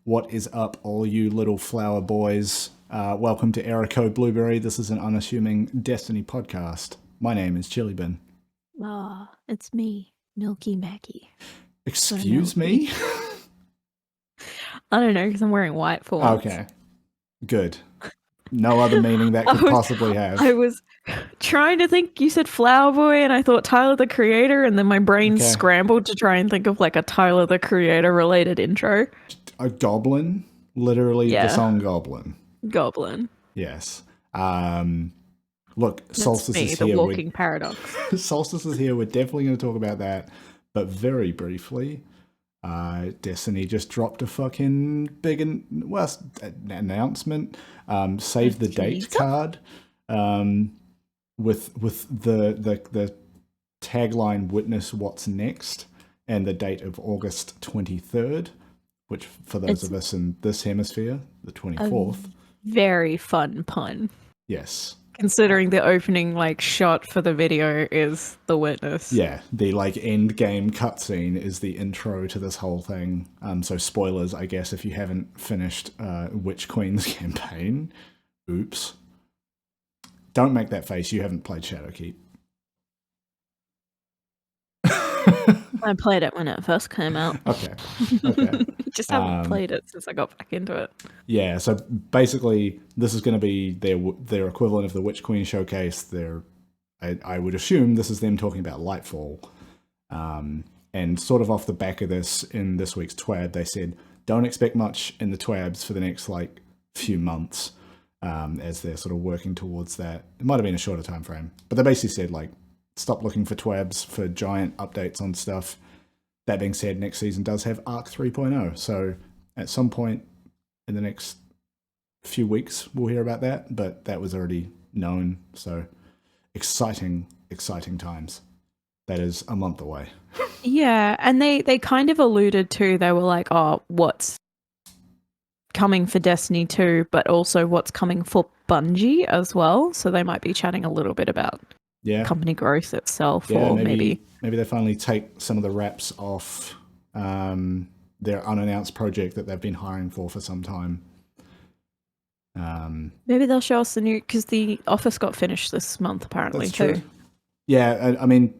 What is up, all you little flower boys? Welcome to Error Code Blueberry. This is an unassuming Destiny podcast. My name is Chillybin. Ah, it's me, Milky Meckii. Excuse me? I don't know, because I'm wearing white for once. Okay, good. No other meaning that could possibly have. I was trying to think, you said Flower Boy, and I thought Tyler the Creator, and then my brain scrambled to try and think of like a Tyler the Creator related intro. A goblin? Literally the song Goblin. Goblin. Yes. Look, That's Solstice me, is the here. walking paradox. Solstice is here. We're definitely going to talk about that, but very briefly. Destiny just dropped a fucking big announcement. Save the date card. With the tagline "Witness what's next" and the date of August 23rd, which for those of us in this hemisphere, the 24th. Very fun pun. Yes. Considering the opening shot for the video is the Witness. Yeah, the end game cutscene is the intro to this whole thing. So spoilers, I guess, if you haven't finished Witch Queen's campaign. Oops. Don't make that face. You haven't played Shadowkeep. I played it when it first came out. Okay. Just haven't played it since I got back into it. Yeah, so basically, this is going to be their equivalent of the Witch Queen showcase. I would assume this is them talking about Lightfall. And sort of off the back of this, in this week's TWAB, they said, don't expect much in the TWABs for the next, few months, as they're sort of working towards that. It might have been a shorter time frame, but they basically said, stop looking for TWABs for giant updates on stuff. That being said, next season does have Arc 3.0, so at some point in the next few weeks, we'll hear about that, but that was already known, so exciting times. That is a month away. Yeah, and they kind of alluded to, they were like, oh, what's coming for Destiny 2, but also what's coming for Bungie as well, so they might be chatting a little bit about company growth itself, or maybe they finally take some of the wraps off their unannounced project that they've been hiring for some time. Maybe they'll show us the new, because the Office got finished this month apparently. That's true. Yeah, I mean,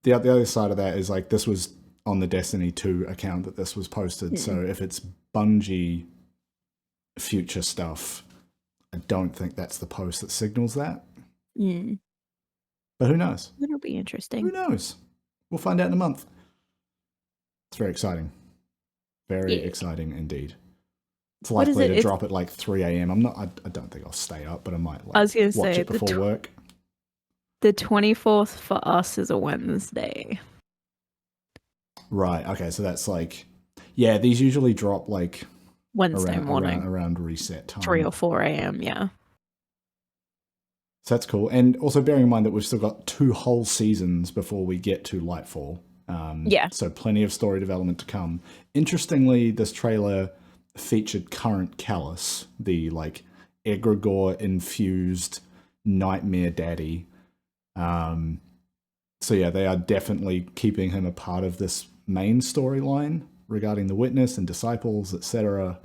the other side of that is this was on the Destiny 2 account that this was posted. So if it's Bungie future stuff, I don't think that's the post that signals that. But who knows? It'll be interesting. Who knows? We'll find out in a month. It's very exciting. Very exciting indeed. It's likely to drop at 3 a.m. I don't think I'll stay up, but I might watch it before work. The 24th for us is a Wednesday. Right. Okay. So that's these usually drop Wednesday morning around reset time, 3 or 4 a.m. Yeah. So that's cool. And also bearing in mind that we've still got 2 whole seasons before we get to Lightfall. So plenty of story development to come. Interestingly, this trailer featured current Callus, the egregore infused nightmare daddy. So yeah, they are definitely keeping him a part of this main storyline regarding the Witness and Disciples, etc.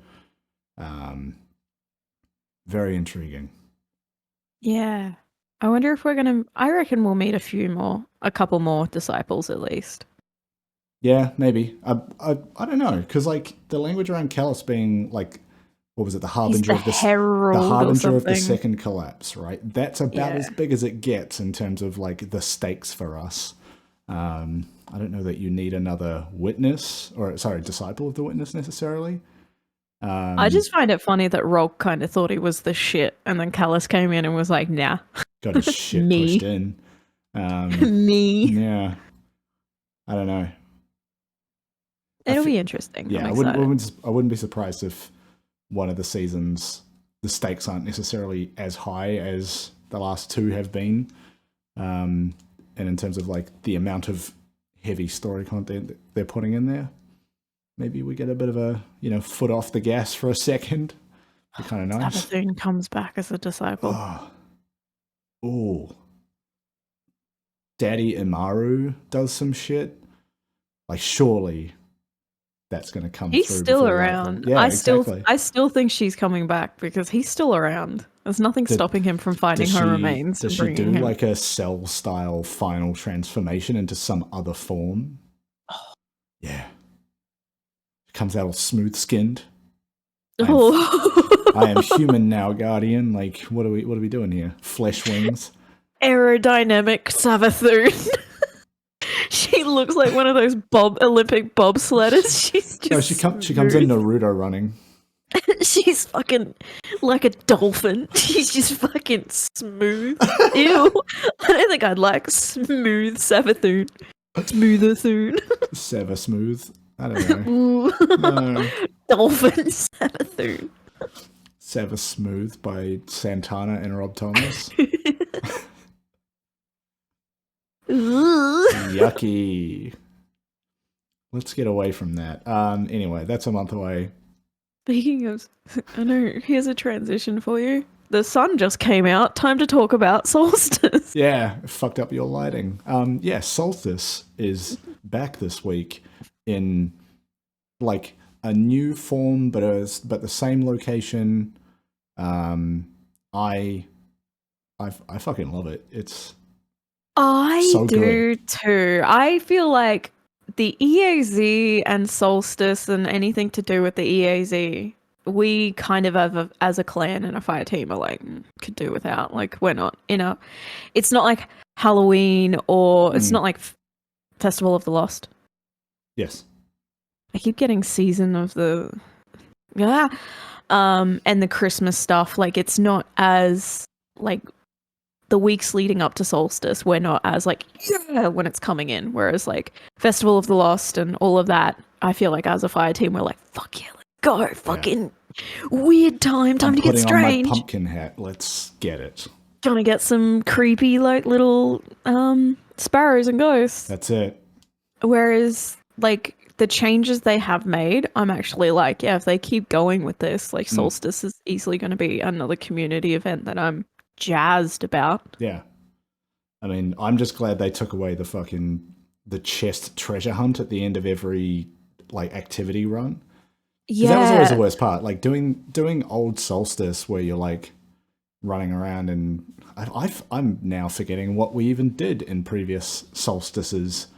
Very intriguing. Yeah. I wonder if I reckon we'll meet a couple more Disciples at least. Yeah, maybe. I don't know, because the language around Callus being what was it, the harbinger of the second collapse, right? That's about as big as it gets in terms of the stakes for us. I don't know that you need another witness, disciple of the Witness necessarily. I just find it funny that Rogue kind of thought he was the shit, and then Callus came in and was like, nah. Got his shit pushed in. Me. Yeah. I don't know. It'll be interesting. Yeah, I wouldn't be surprised if one of the seasons, the stakes aren't necessarily as high as the last 2 have been. And in terms of the amount of heavy story content that they're putting in there. Maybe we get a bit of a, foot off the gas for a second. Be kind of nice. Savathun comes back as a disciple. Oh. Daddy Imaru does some shit. Surely that's going to come He's through. still before around. Lightfall. Yeah, exactly. I still think she's coming back because he's still around. There's nothing stopping him from finding her remains Does and she bringing do him. like a Cell style final transformation into some other form? Yeah. Comes out all smooth skinned. I am human now, Guardian. Like, what are we doing here? Flesh wings. Aerodynamic Savathun. She looks like one of those Olympic bobsledders. She's just she comes in Naruto running. She's fucking like a dolphin. She's just fucking smooth. Ew. I don't think I'd like smooth Savathun. Smoother-thun. Sever smooth. I don't know. Ooh. No. Dolphin Savathun. Sever Smooth by Santana and Rob Thomas. Yucky. Let's get away from that. Anyway, that's a month away. Speaking of, I know, here's a transition for you. The sun just came out. Time to talk about Solstice. Yeah, fucked up your lighting. Yeah, Solstice is back this week in like a new form, but the same location. I fucking love it. It's so do good. too. I feel like the EAZ and Solstice and anything to do with the EAZ, we kind of as a clan and a fire team are like could do without. Like we're not it's not like Halloween or it's not like Festival of the Lost. Yes. I keep getting season of the and the Christmas stuff. Like it's not as like the weeks leading up to Solstice, we're not as like when it's coming in. Whereas like Festival of the Lost and all of that, I feel like as a fire team, we're like, fuck yeah, let's go. Fucking weird time to get strange. On my pumpkin hat. Let's get it. Gonna get some creepy like little sparrows and ghosts. That's it. Whereas like the changes they have made, I'm actually like, yeah, if they keep going with this, like Solstice is easily going to be another community event that I'm jazzed about. Yeah. I mean, I'm just glad they took away the chest treasure hunt at the end of every like activity run. Yeah. That was always the worst part. Like doing old Solstice where you're like running around and I'm now forgetting what we even did in previous solstices.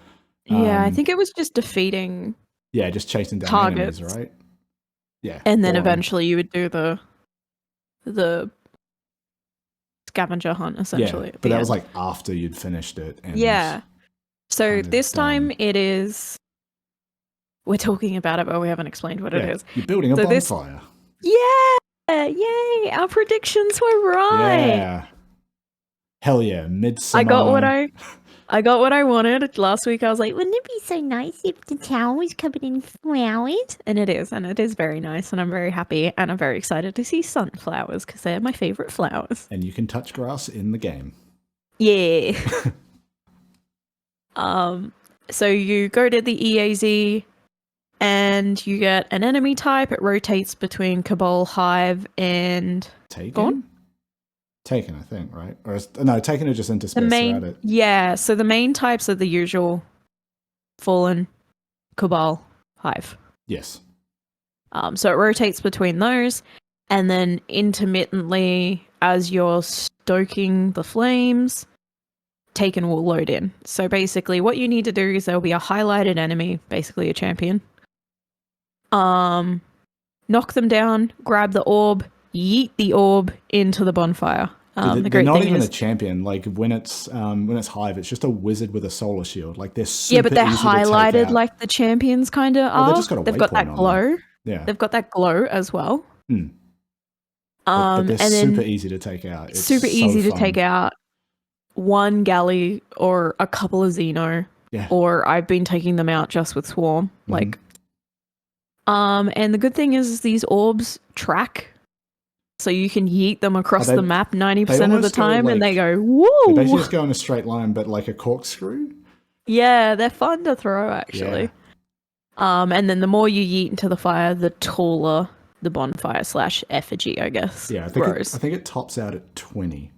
Yeah, I think it was just defeating. Yeah, just chasing down targets. Enemies, right? Yeah. And then eventually you would do the scavenger hunt essentially. Yeah, but that was like after you'd finished it. And so this time it is. We're talking about it, but we haven't explained what it is. You're building a bonfire. Yay! Our predictions were right. Yeah. Hell yeah! Midsummer. I got what I wanted. Last week I was like, wouldn't it be so nice if the town was covered in flowers? And it is very nice, and I'm very happy, and I'm very excited to see sunflowers because they're my favorite flowers. And you can touch grass in the game. Yeah. So you go to the EAZ and you get an enemy type. It rotates between Cabal, Hive, and Taken? Taken, I think, right? Or no, Taken are just interspersed throughout it. Yeah, so the main types are the usual Fallen, Cabal, Hive. Yes. So it rotates between those, and then intermittently, as you're stoking the flames, Taken will load in. So basically, what you need to do is there'll be a highlighted enemy, basically a champion. Knock them down, grab the orb, yeet the orb into the bonfire. They're not even a champion. Like when it's Hive, it's just a wizard with a solar shield. Like they're super but they're easy highlighted to take out. Like the champions kind of are. They've got that glow. Yeah, they've got that glow as well. But they're super easy to take out. It's super easy fun. to take out. One galley or a couple of Xeno. Yeah. Or I've been taking them out just with Swarm. Like, and the good thing is these orbs track. So you can yeet them across the map 90% of the time and they go, woo! They basically just go in a straight line, but like a corkscrew. Yeah, they're fun to throw, actually. Yeah. And then the more you yeet into the fire, the taller the bonfire / effigy, I guess. Yeah, I think it tops out at 20.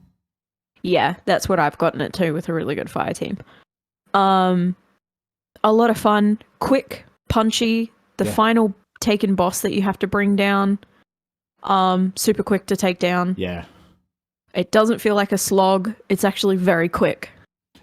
Yeah, that's what I've gotten it to with a really good fire team. A lot of fun, quick, punchy. The final taken boss that you have to bring down, super quick to take down. Yeah. It doesn't feel like a slog. It's actually very quick.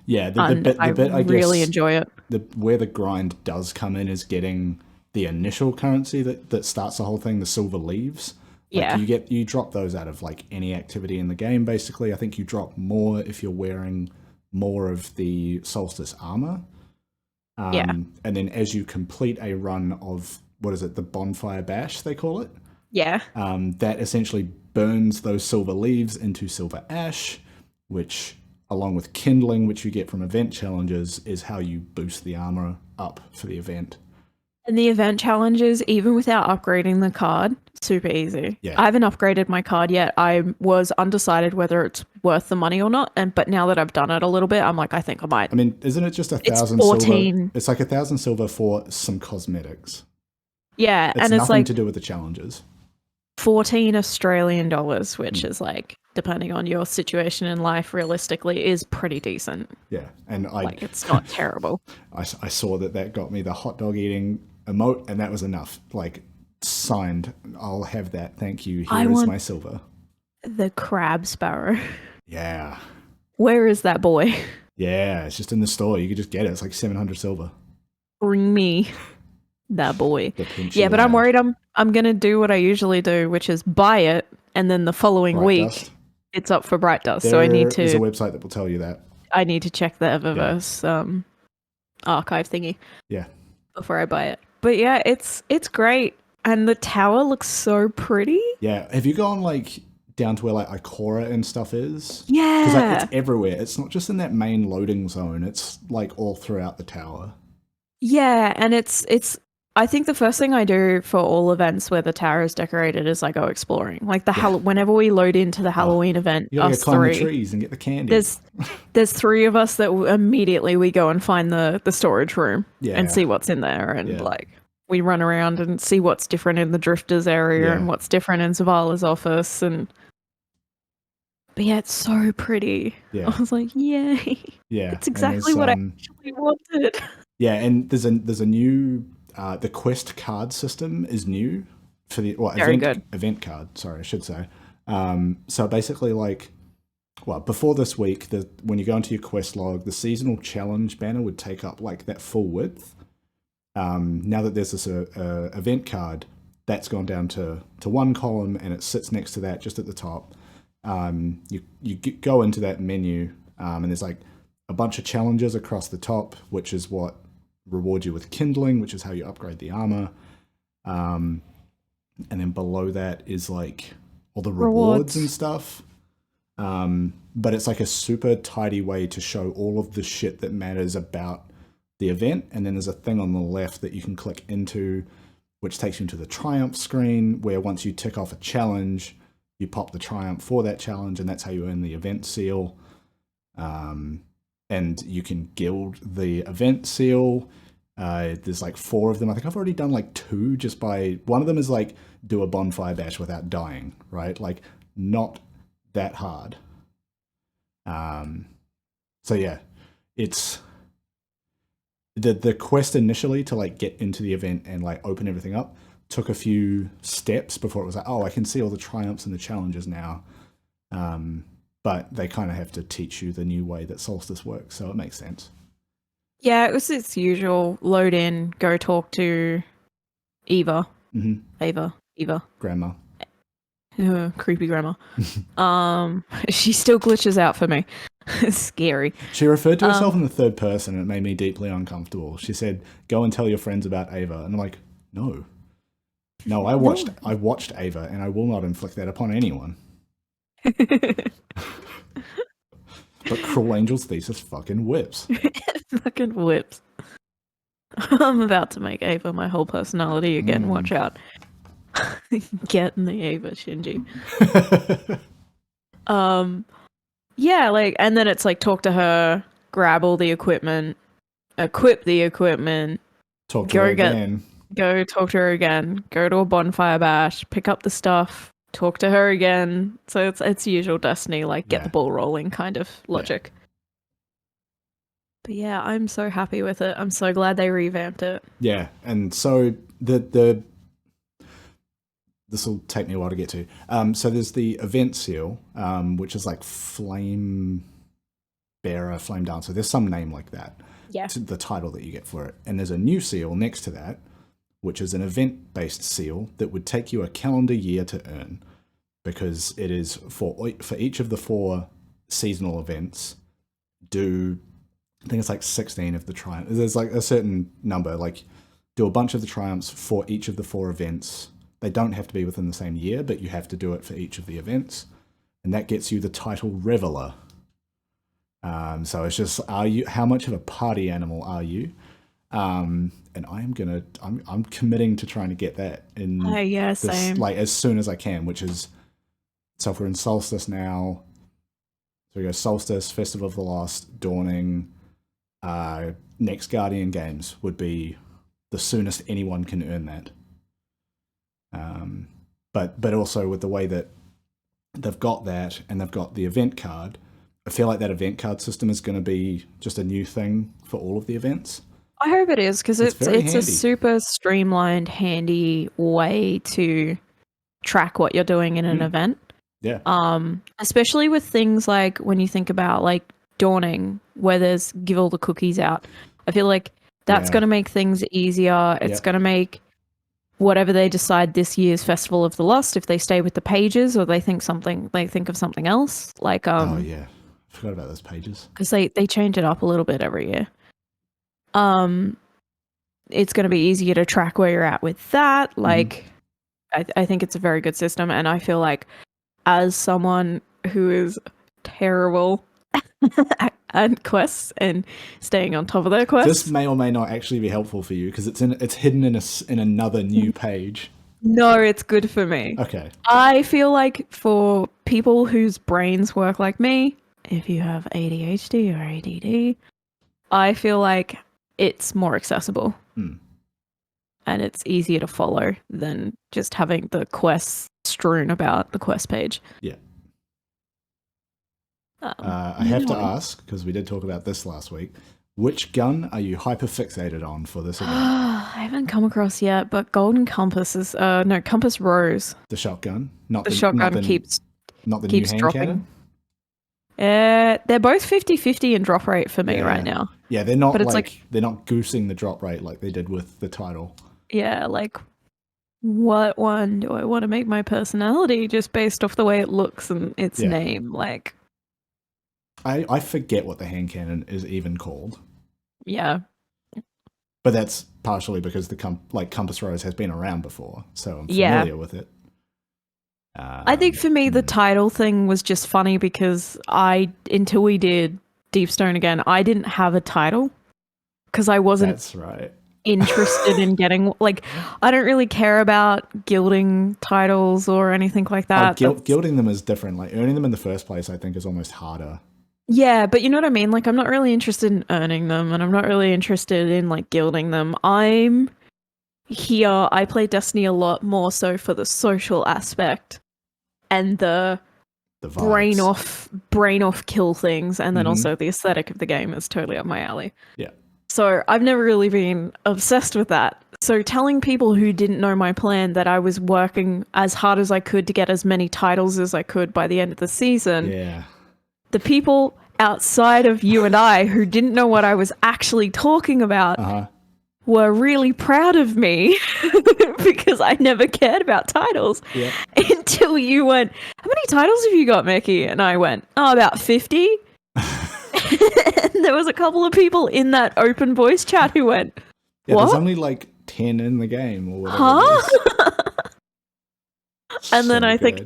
Yeah, the bit I really guess enjoy it. Where the grind does come in is getting the initial currency that starts the whole thing, the silver leaves. Like you drop those out of like any activity in the game, basically. I think you drop more if you're wearing more of the Solstice armor. And then as you complete a run of, what is it, the bonfire bash, they call it? Yeah. That essentially burns those silver leaves into silver ash, which, along with kindling, which you get from event challenges, is how you boost the armor up for the event. And the event challenges, even without upgrading the card, super easy. Yeah. I haven't upgraded my card yet. I was undecided whether it's worth the money or not. But now that I've done it a little bit, I'm like, I think I might. I mean, isn't it just 1,000 14. silver? It's like 1,000 silver for some cosmetics. Yeah, It's nothing to do with the challenges. 14 Australian dollars, which is like, depending on your situation in life, realistically, is pretty decent. Yeah, and it's not terrible. I saw that got me the hot dog eating emote, and that was enough. Like, signed. I'll have that. Thank you. Here is my silver. The crab sparrow. Yeah. Where is that boy? Yeah, it's just in the store. You could just get it. It's like 700 silver. Bring me that boy. Yeah, but I'm worried I'm gonna do what I usually do, which is buy it, and then the following week it's up for Bright Dust. So I need to. There's a website that will tell you that. I need to check the Eververse archive thingy. Yeah. Before I buy it. But yeah, it's great, and the tower looks so pretty. Yeah. Have you gone like down to where like Ikora and stuff is? Yeah. Because like, it's everywhere. It's not just in that main loading zone. It's like all throughout the tower. Yeah, and it's. I think the first thing I do for all events where the tower is decorated is I go exploring. Like whenever we load into the Halloween event, you gotta climb the trees and get the candy. There's three of us that immediately we go and find the storage room and see what's in there, and like we run around and see what's different in the drifters area and what's different in Zavala's office, but yeah, it's so pretty. Yeah. I was like, yay! Yeah, it's exactly what I actually wanted. Yeah, and there's a new. The quest card system is new for the event card. Sorry, I should say. So basically, before this week, when you go into your quest log, the seasonal challenge banner would take up like that full width. Now that there's this event card, that's gone down to one column, and it sits next to that just at the top. You go into that menu, and there's like a bunch of challenges across the top, which is what reward you with kindling, which is how you upgrade the armor, and then below that is like all the rewards and stuff, but it's like a super tidy way to show all of the shit that matters about the event. And then there's a thing on the left that you can click into, which takes you into the triumph screen, where once you tick off a challenge, you pop the triumph for that challenge, and that's how you earn the event seal. And you can guild the event seal. There's like 4 of them. I think I've already done like 2 just by... One of them is like, do a bonfire bash without dying, right? Like, not that hard. So yeah, it's... The quest initially to like get into the event and like open everything up took a few steps before it was like, oh, I can see all the triumphs and the challenges now. But they kind of have to teach you the new way that Solstice works, so it makes sense. Yeah, it was its usual load in, go talk to Eva. Mm-hmm. Eva. Grandma. Creepy grandma. She still glitches out for me. It's scary. She referred to herself in the third person, and it made me deeply uncomfortable. She said, go and tell your friends about Ava. And I'm like, no. No, I watched Ava, and I will not inflict that upon anyone. But Cruel Angel's thesis fucking whips. Fucking whips. I'm about to make Ava my whole personality again. Watch out. Getting the Ava, Shinji. Yeah, like, and then it's like talk to her, grab all the equipment, equip the equipment, talk to her again. Go talk to her again. Go to a bonfire bash, pick up the stuff, talk to her again. So it's usual Destiny, like get the ball rolling kind of logic. Yeah. But yeah, I'm so happy with it. I'm so glad they revamped it. Yeah, and so the this will take me a while to get to. So there's the event seal, which is like flame bearer, flame dancer. There's some name like that. Yeah. To the title that you get for it. And there's a new seal next to that, which is an event-based seal that would take you a calendar year to earn, because it is for each of the 4 seasonal events. I think it's like 16 of the triumphs. There's like a certain number, like do a bunch of the triumphs for each of the 4 events. They don't have to be within the same year, but you have to do it for each of the events. And that gets you the title Reveler. So it's just, how much of a party animal are you? And I'm committing to trying to get that in same. like as soon as I can, which is, so if we're in Solstice now, so we go Solstice, Festival of the Lost, Dawning, next Guardian Games would be the soonest anyone can earn that. But also with the way that they've got that and they've got the event card, I feel like that event card system is going to be just a new thing for all of the events. I hope it is, because it's handy. a super streamlined, handy way to track what you're doing in an event. Yeah. Especially with things like when you think about like Dawning, where there's give all the cookies out. I feel like that's going to make things easier. It's going to make whatever they decide this year's Festival of the Lost, if they stay with the pages or they think of something else. Like oh yeah, I forgot about those pages, because they change it up a little bit every year. It's going to be easier to track where you're at with that. Like, I think it's a very good system, and I feel like as someone who is terrible at quests and staying on top of their quests, this may or may not actually be helpful for you because it's hidden in another new page. No, it's good for me. Okay. I feel like for people whose brains work like me, if you have ADHD or ADD, I feel like it's more accessible. And it's easier to follow than just having the quests strewn about the quest page. Yeah. I have to ask, because we did talk about this last week, which gun are you hyper-fixated on for this event? I haven't come across yet, but Golden Compass is... no, Compass Rose. The shotgun? Not the shotgun keeps new hand dropping. cannon? They're both 50-50 in drop rate for me right now. Yeah, they're not they're not goosing the drop rate like they did with the title. Yeah, like, what one do I want to make my personality just based off the way it looks and its name? Like, I forget what the hand cannon is even called. Yeah. But that's partially because the Compass Rose has been around before, so I'm familiar with it. I think for me, the title thing was just funny because until we did Deepstone again, I didn't have a title because I wasn't interested in getting, like, I don't really care about gilding titles or anything like that. Gilding them is different. Like, earning them in the first place, I think, is almost harder. Yeah, but you know what I mean? Like, I'm not really interested in earning them, and I'm not really interested in, like, gilding them. I play Destiny a lot more so for the social aspect and the brain off kill things, and then also the aesthetic of the game is totally up my alley. Yeah. So I've never really been obsessed with that. So telling people who didn't know my plan that I was working as hard as I could to get as many titles as I could by the end of the season, the people outside of you and I who didn't know what I was actually talking about were really proud of me because I never cared about titles until you went, how many titles have you got, Meckii? And I went, about 50. And there was a couple of people in that open voice chat who went, what? There's only like 10 in the game or whatever. And then I think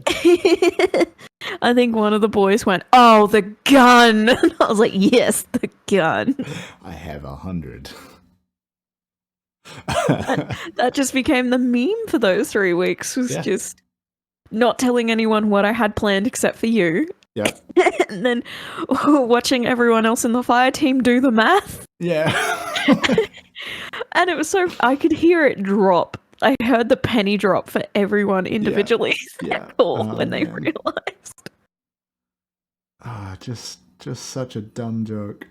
one of the boys went, oh, the gun. And I was like, yes, the gun. I have 100. That just became the meme for those 3 weeks, was just not telling anyone what I had planned except for you. Yeah. And then watching everyone else in the fire team do the math. Yeah. And it was I could hear it drop. I heard the penny drop for everyone individually when they realized. Just such a dumb joke,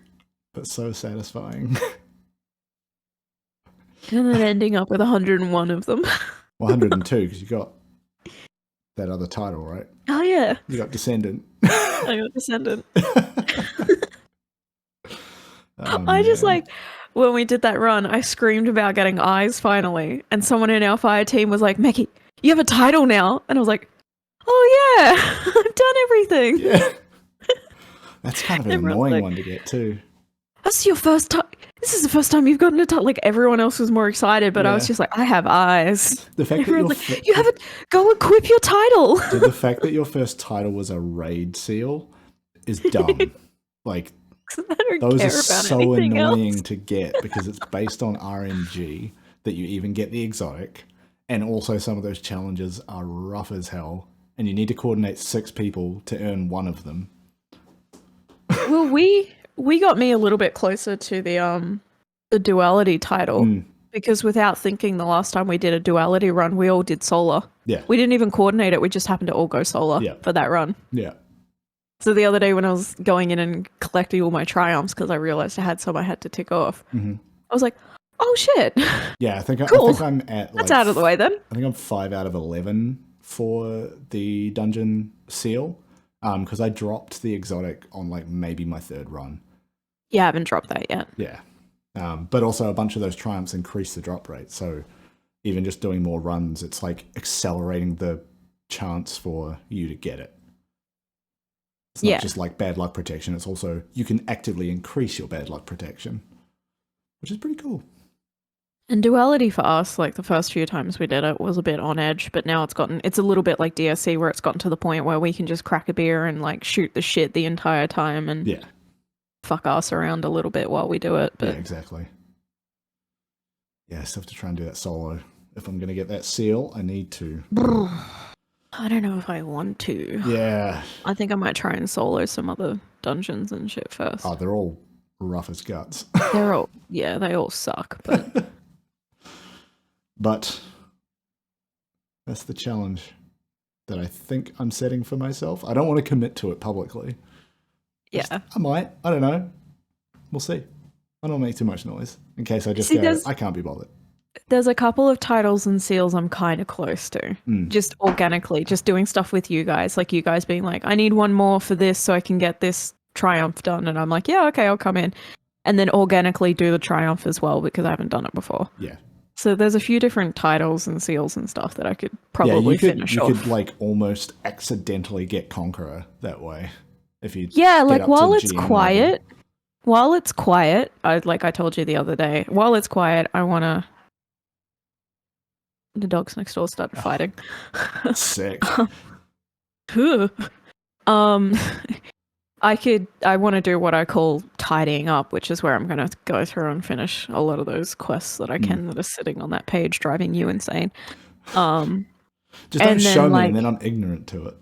but so satisfying. And then ending up with 101 of them. 102 because you got that other title, right? Oh yeah, You got Descendant. I got Descendant. Oh, I just man. like when we did that run, I screamed about getting eyes finally, and someone in our fire team was like, "Meckii, you have a title now," and I was like, "Oh yeah, I've done everything." Yeah. That's kind of an Everyone's annoying like, one to get too. "That's your first time. This is the first time you've gotten a title." Like everyone else was more excited, but I was Yeah. just like, "I have eyes." The fact that Everyone's like, "You haven't go equip your title." Dude, the fact that your first title was a raid seal is dumb. Like, I don't those care are about so anything annoying else. to get because it's based on RNG that you even get the exotic, and also some of those challenges are rough as hell, and you need to coordinate 6 people to earn one of them. Well, we got me a little bit closer to the duality title because without thinking, the last time we did a duality run, we all did solar. Yeah. We didn't even coordinate it. We just happened to all go solar for that run. Yeah. So the other day when I was going in and collecting all my triumphs because I realized I had some I had to tick off, I was like, "Oh shit!" Yeah, I think Cool. I'm at That's out of the way then. I think I'm 5 out of 11 for the dungeon seal, because I dropped the exotic on like maybe my 3rd run. Yeah, I haven't dropped that yet. Yeah, but also a bunch of those triumphs increase the drop rate, so even just doing more runs, it's like accelerating the chance for you to get it. It's not just like bad luck protection, it's also you can actively increase your bad luck protection, which is pretty cool. And duality for us, like the first few times we did it, was a bit on edge, but now it's a little bit like DSC where it's gotten to the point where we can just crack a beer and like shoot the shit the entire time and fuck ass around a little bit while we do it. But yeah, exactly. Yeah, I still have to try and do that solo. If I'm going to get that seal, I need to. I don't know if I want to. Yeah. I think I might try and solo some other dungeons and shit first. Oh, they're all rough as guts. They all suck, but... But that's the challenge that I think I'm setting for myself. I don't want to commit to it publicly. Yeah. I might. I don't know. We'll see. I don't make too much noise in case I just I can't be bothered. There's a couple of titles and seals I'm kind of close to. Just organically, just doing stuff with you guys. Like you guys being like, I need one more for this so I can get this triumph done. And I'm like, yeah, okay, I'll come in. And then organically do the triumph as well because I haven't done it before. Yeah. So there's a few different titles and seals and stuff that I could probably finish off. You could like almost accidentally get Conqueror that way. If you like while it's quiet, like I told you the other day, while it's quiet, I want to... The dogs next door started fighting. Sick. I want to do what I call tidying up, which is where I'm going to go through and finish a lot of those quests that I can that are sitting on that page driving you insane. Just don't show me and then I'm ignorant to it.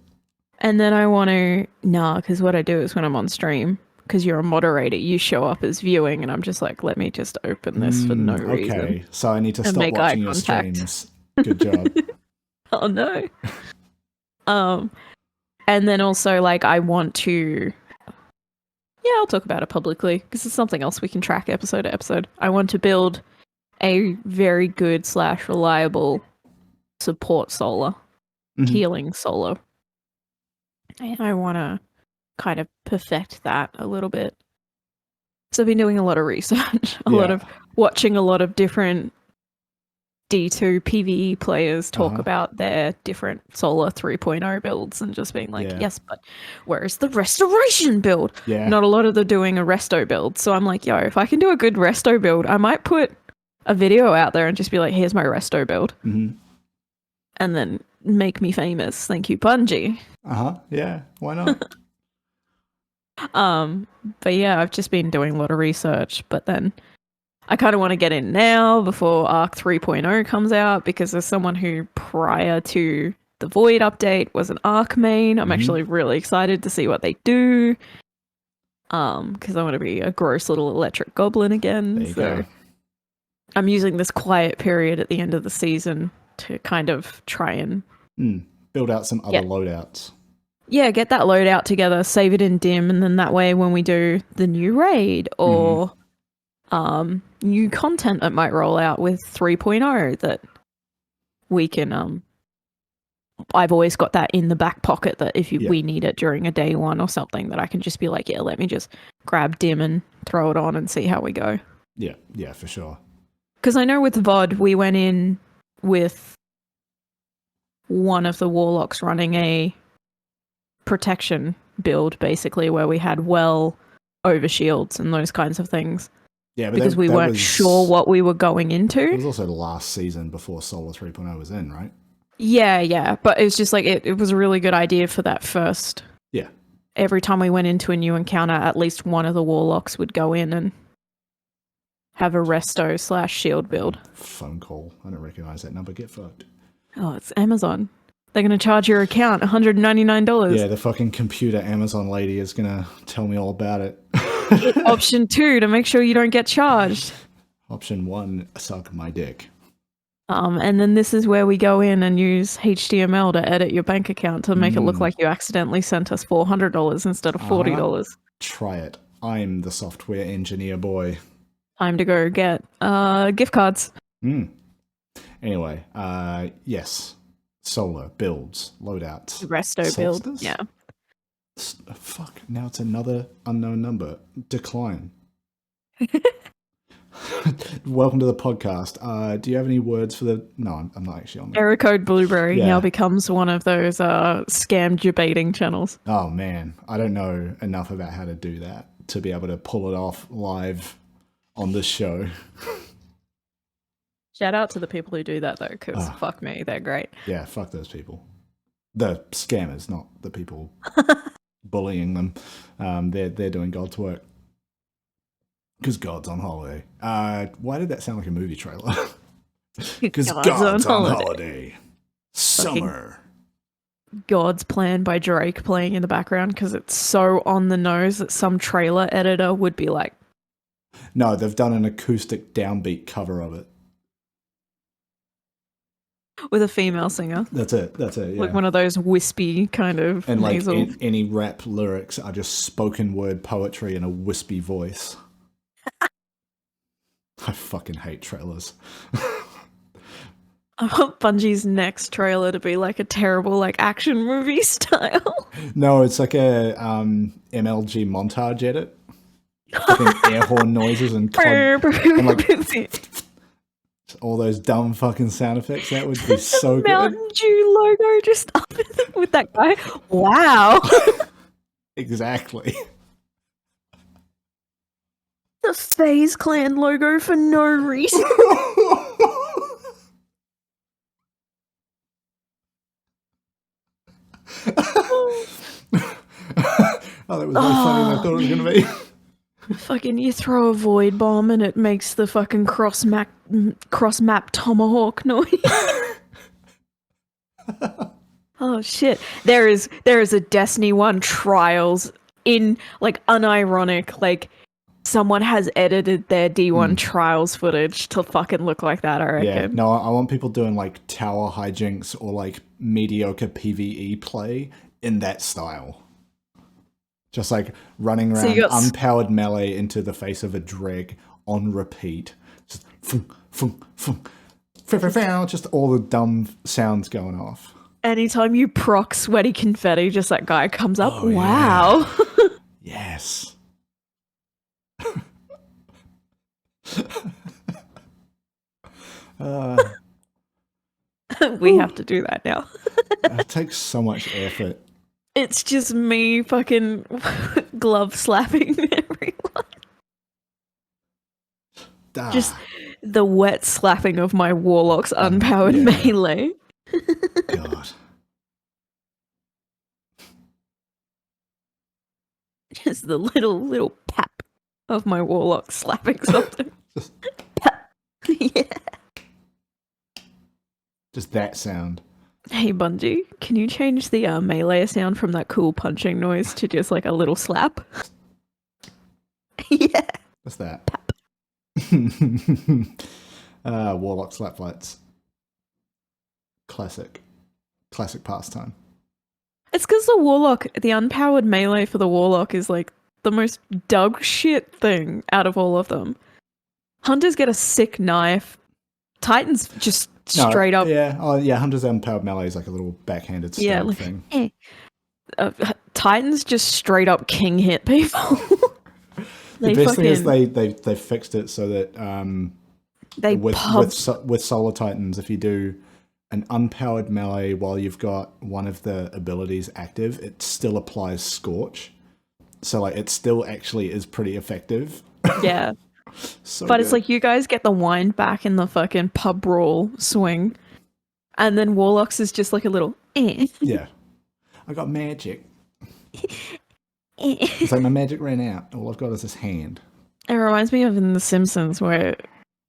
And then I want to... because what I do is when I'm on stream, because you're a moderator, you show up as viewing and I'm just like, let me just open this for no reason. Okay, so I need to stop watching your streams. Good job. Oh no. And then also like I want to... Yeah, I'll talk about it publicly because it's something else we can track episode to episode. I want to build a very good / reliable support solo, healing solo. And I want to kind of perfect that a little bit. So I've been doing a lot of research, a lot of watching a lot of different D2 PvE players talk about their different Solar 3.0 builds and just being like, yes, but where's the restoration build? Yeah. Not a lot of them doing a resto build. So I'm like, yo, if I can do a good resto build, I might put a video out there and just be like, here's my resto build. And then make me famous. Thank you, Bungie. Yeah, why not? But yeah, I've just been doing a lot of research, but then I kind of want to get in now before Arc 3.0 comes out because there's someone who prior to the Void update was an Arc main. I'm actually really excited to see what they do. Because I want to be a gross little electric goblin again. There you go. I'm using this quiet period at the end of the season to kind of try and build out some other loadouts. Yeah, get that loadout together, save it in dim, and then that way when we do the new raid or new content that might roll out with 3.0 that we can I've always got that in the back pocket that if we need it during a day one or something, that I can just be like, yeah, let me just grab dim and throw it on and see how we go. Yeah, for sure. Because I know with VOD, we went in with one of the warlocks running a protection build, basically, where we had overshields and those kinds of things. Yeah, but because we weren't sure what we were going into. It was also the last season before Solar 3.0 was in, right? Yeah. But it was just like, it was a really good idea for that first. Yeah. Every time we went into a new encounter, at least one of the warlocks would go in and have a resto/shield build. Phone call. I don't recognize that number. Get fucked. Oh, it's Amazon. They're going to charge your account $199. Yeah, the fucking computer Amazon lady is going to tell me all about it. Option 2 to make sure you don't get charged. Option 1, suck my dick. And then this is where we go in and use HTML to edit your bank account to make it look like you accidentally sent us $400 instead of $40. Try it. I'm the software engineer boy. Time to go get gift cards. Anyway, yes. Solar builds, loadouts. Resto build, yeah. Fuck, now it's another unknown number. Decline. Welcome to the podcast. Do you have any words for the... No, I'm not actually on there. Error code Blueberry now becomes one of those scam debating channels. Oh man, I don't know enough about how to do that to be able to pull it off live on this show. Shout out to the people who do that though, because fuck me, they're great. Yeah, fuck those people. The scammers, not the people bullying them. They're doing God's work. Because God's on holiday. Why did that sound like a movie trailer? Because God's on holiday. Summer. God's Plan by Drake playing in the background because it's so on the nose that some trailer editor would be like... No, they've done an acoustic downbeat cover of it. With a female singer. That's it, yeah. Like one of those wispy kind of and nasal... like any rap lyrics are just spoken word poetry in a wispy voice. I fucking hate trailers. I want Bungie's next trailer to be like a terrible like action movie style. No, it's like a MLG montage edit. Fucking air horn noises and like all those dumb fucking sound effects. That would be so good. Mountain Dew logo just up with that guy. Wow. Exactly. The FaZe Clan logo for no reason. Oh, that was more funny than I thought it was going to be. Fucking you throw a void bomb and it makes the fucking cross map tomahawk noise. Oh shit. There is a Destiny 1 trials in like unironic, like someone has edited their D1 trials footage to fucking look like that, I reckon. Yeah, no, I want people doing like tower hijinks or like mediocre PvE play in that style. Just like running around unpowered melee into the face of a dreg on repeat. Just funk, funk, funk. Just all the dumb sounds going off. Anytime you proc sweaty confetti, just that guy comes up. Oh, wow. Yeah. Yes. We have to do that now. It takes so much effort. It's just me fucking glove slapping everyone. Just the wet slapping of my warlock's unpowered melee. God. Just the little pap of my warlock slapping something. Pap. Yeah. Just that sound. Hey Bungie, can you change the melee sound from that cool punching noise to just like a little slap? Yeah. What's that? Pap. Warlock slap fights. Classic pastime. It's because the warlock, the unpowered melee for the warlock is like the most dog shit thing out of all of them. Hunters get a sick knife. Titans just No, straight up. Yeah. Oh, yeah. Hunter's unpowered melee is like a little backhanded stab like, thing. Titans just straight up king hit people. The best thing is they fixed it so that with Solar Titans, if you do an unpowered melee while you've got one of the abilities active, it still applies Scorch. So like it still actually is pretty effective. Yeah. So but good. It's like you guys get the wind back in the fucking pub brawl swing. And then Warlocks is just like a little Yeah. I got magic. It's like my magic ran out. All I've got is this hand. It reminds me of in The Simpsons where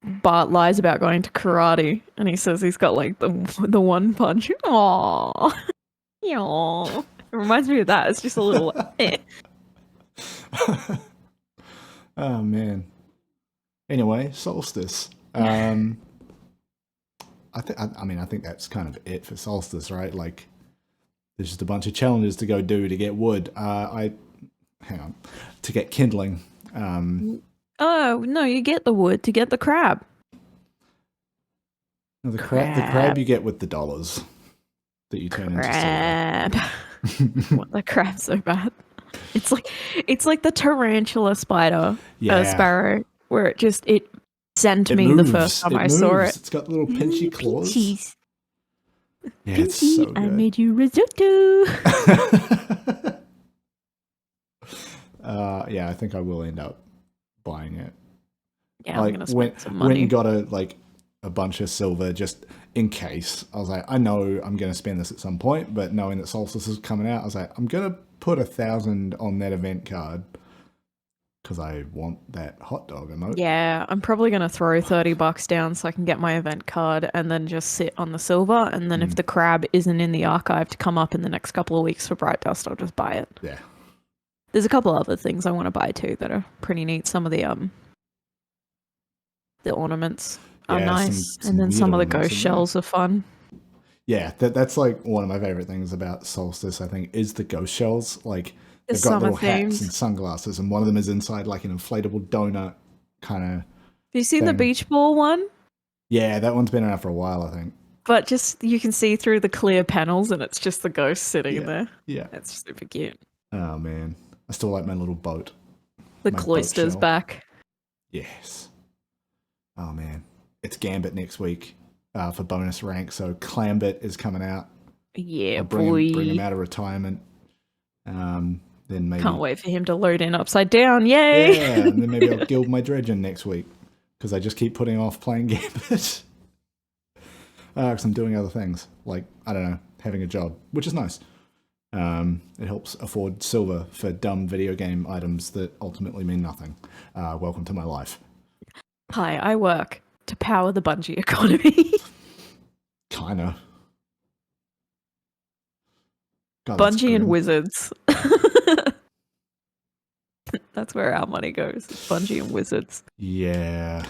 Bart lies about going to karate and he says he's got like the one punch. Aww. Aww. It reminds me of that. It's just a little Oh man. Anyway, Solstice. I think that's kind of it for Solstice, right? Like there's just a bunch of challenges to go do to get wood. To get kindling. Oh no, you get the wood to get the crab. No, the crab you get with the dollars that you turn into silver. What the crab's so bad? It's like the tarantula spider, sparrow, where it sent me moves. The first time I saw it. It's got little pinchy claws. Pinchies. Yeah, Pinchy, it's so good. I made you risotto. Yeah, I think I will end up buying it. Yeah, I'm gonna spend some money. Went and got a bunch of silver just in case. I was like, I know I'm gonna spend this at some point, but knowing that Solstice is coming out, I was like, I'm gonna put 1,000 on that event card because I want that hot dog emote. Yeah, I'm probably gonna throw $30 down so I can get my event card and then just sit on the silver. And then if the crab isn't in the archive to come up in the next couple of weeks for Bright Dust, I'll just buy it. Yeah. There's a couple other things I want to buy too that are pretty neat. Some of the ornaments are nice, and then some of the ghost shells are fun. Yeah, that's like one of my favorite things about Solstice, I think, is the ghost shells. Like they've got little hats and sunglasses, and one of them is inside like an inflatable donut kind of. Have you seen the beach ball one? Yeah, that one's been around for a while, I think. But just you can see through the clear panels, and it's just the ghost sitting there. Yeah, it's super cute. Oh man, I still like my little boat. The cloister's back. Yes. Oh man, it's Gambit next week for bonus rank. So Clambit is coming out. Yeah, bring him out of retirement. Then maybe can't wait for him to load in upside down. Yay! Yeah, and then maybe I'll guild my dredgen next week because I just keep putting off playing Gambit because I'm doing other things like I don't know, having a job, which is nice. It helps afford silver for dumb video game items that ultimately mean nothing. Welcome to my life. Hi, I work to power the Bungie economy. Kinda. God, Bungie and Wizards. That's where our money goes. It's Bungie and Wizards. Yeah.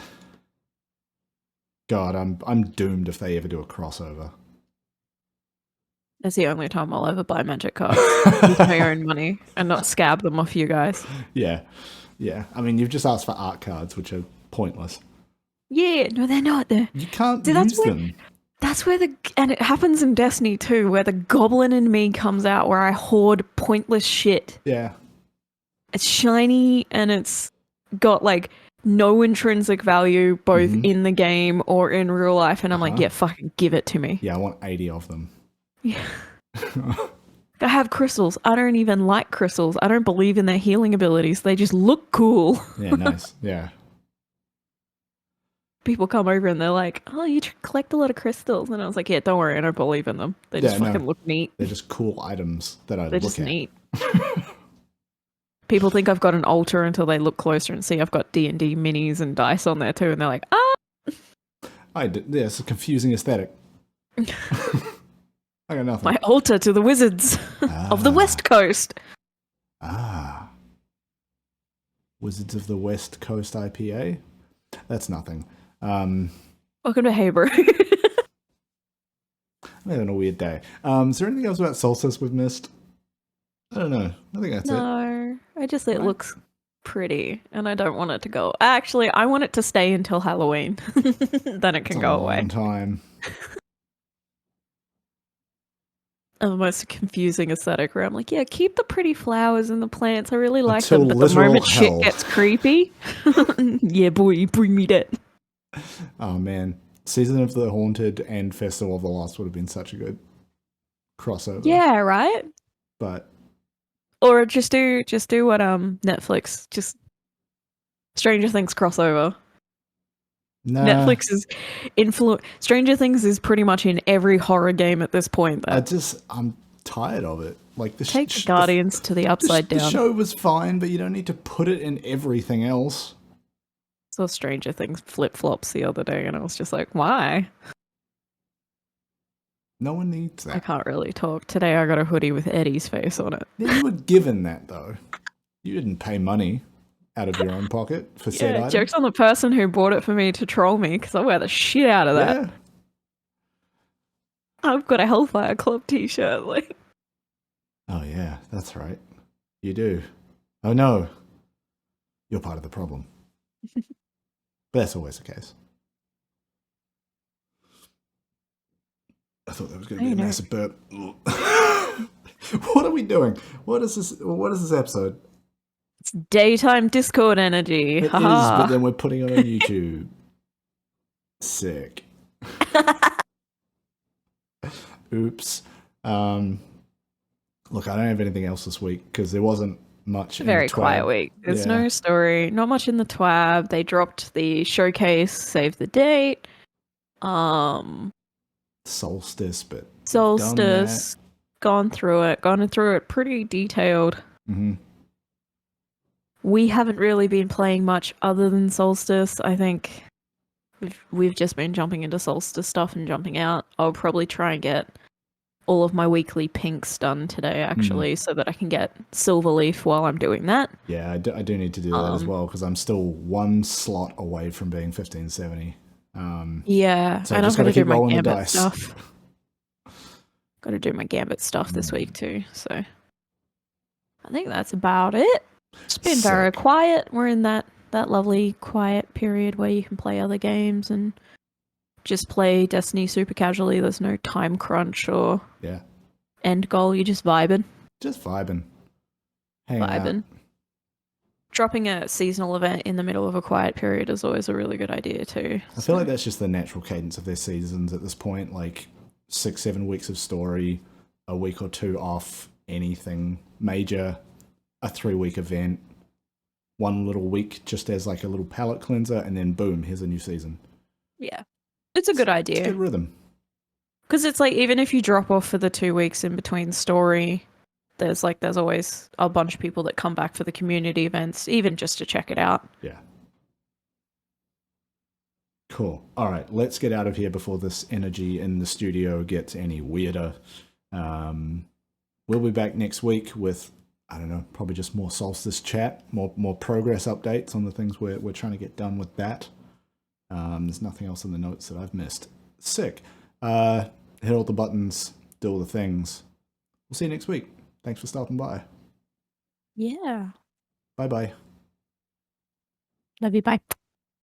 God, I'm doomed if they ever do a crossover. That's the only time I'll ever buy Magic cards with my own money and not scab them off you guys. Yeah. Yeah. I mean, you've just asked for art cards, which are pointless. Yeah, no, they're not. You can't use them. That's where and it happens in Destiny too, where the goblin in me comes out, where I hoard pointless shit. Yeah. It's shiny and it's got like no intrinsic value, both in the game or in real life, and I'm like, yeah, fucking give it to me. Yeah, I want 80 of them. Yeah. I have crystals. I don't even like crystals. I don't believe in their healing abilities. They just look cool. Yeah, nice. Yeah. People come over and they're like, oh, you collect a lot of crystals. And I was like, yeah, don't worry. I don't believe in them. They just fucking look neat. They're just cool items that I look at. They're just neat. People think I've got an altar until they look closer and see I've got D&D minis and dice on there too. And they're like, ah. Yeah, it's a confusing aesthetic. I got nothing. My altar to the wizards of the West Coast. Ah. Wizards of the West Coast IPA? That's nothing. Welcome to Hebrew. I'm having a weird day. Is there anything else about Solstice we've missed? I don't know. I think that's it. No, I just think it looks pretty, and I don't want it to go. Actually, I want it to stay until Halloween. Then it can go away. Long time. The most confusing aesthetic where I'm like, yeah, keep the pretty flowers and the plants. I really like Until them, but the literal moment shit hell. gets creepy, yeah, boy, bring me that. Oh man, Season of the Haunted and Festival of the Lost would have been such a good crossover. Yeah, right. But Or just do what Netflix, just Stranger Things crossover. nah, Netflix is Stranger Things is pretty much in every horror game at this point. I'm tired of it. Like Take the Guardians to the upside the down. show was fine, but you don't need to put it in everything else. Saw Stranger Things flip flops the other day, and I was just like, why? No one needs that. I can't really talk. Today I got a hoodie with Eddie's face on it. You were given that though. You didn't pay money out of your own pocket for said item. Joke's on the person who bought it for me to troll me, because I wear the shit out of that. Yeah. I've got a Hellfire Club t-shirt. Like, Oh yeah, that's right. You do. Oh no. You're part of the problem. But that's always the case. I thought that was going to be a massive burp. What are we doing? What is this episode? it's daytime Discord energy. It is, Haha. but then we're putting it on YouTube. Sick. Oops. Look, I don't have anything else this week because there wasn't much. A very quiet week. There's no story, not much in the TWAB. They dropped the showcase, save the date. Solstice, but Solstice, gone through it pretty detailed. Mm-hmm. We haven't really been playing much other than Solstice. I think we've just been jumping into Solstice stuff and jumping out. I'll probably try and get all of my weekly pinks done today, actually, so that I can get Silverleaf while I'm doing that. Yeah, I do need to do that as well because I'm still one slot away from being 1570. Yeah, so and I I've got to do my rolling the Gambit dice. stuff. Got to do my Gambit stuff this week too, so I think that's about it. It's been very Sick. quiet. We're in that lovely quiet period where you can play other games and just play Destiny super casually. There's no time crunch or end goal. You're just vibing. Just vibing. Hanging out. Dropping a seasonal event in the middle of a quiet period is always a really good idea too. I feel like that's just the natural cadence of their seasons at this point. Like 6-7 weeks of story, a week or two off, anything major, a 3-week event, one little week just as like a little palate cleanser, and then boom, here's a new season. Yeah. It's a good idea. It's a good rhythm. Because it's like, even if you drop off for the 2 weeks in between story, there's always a bunch of people that come back for the community events, even just to check it out. Yeah. Cool. All right, let's get out of here before this energy in the studio gets any weirder. We'll be back next week with, I don't know, probably just more Solstice chat, more progress updates on the things we're trying to get done with that. There's nothing else in the notes that I've missed. Sick. Hit all the buttons, do all the things. We'll see you next week. Thanks for stopping by. Yeah. Bye-bye. Love you. Bye.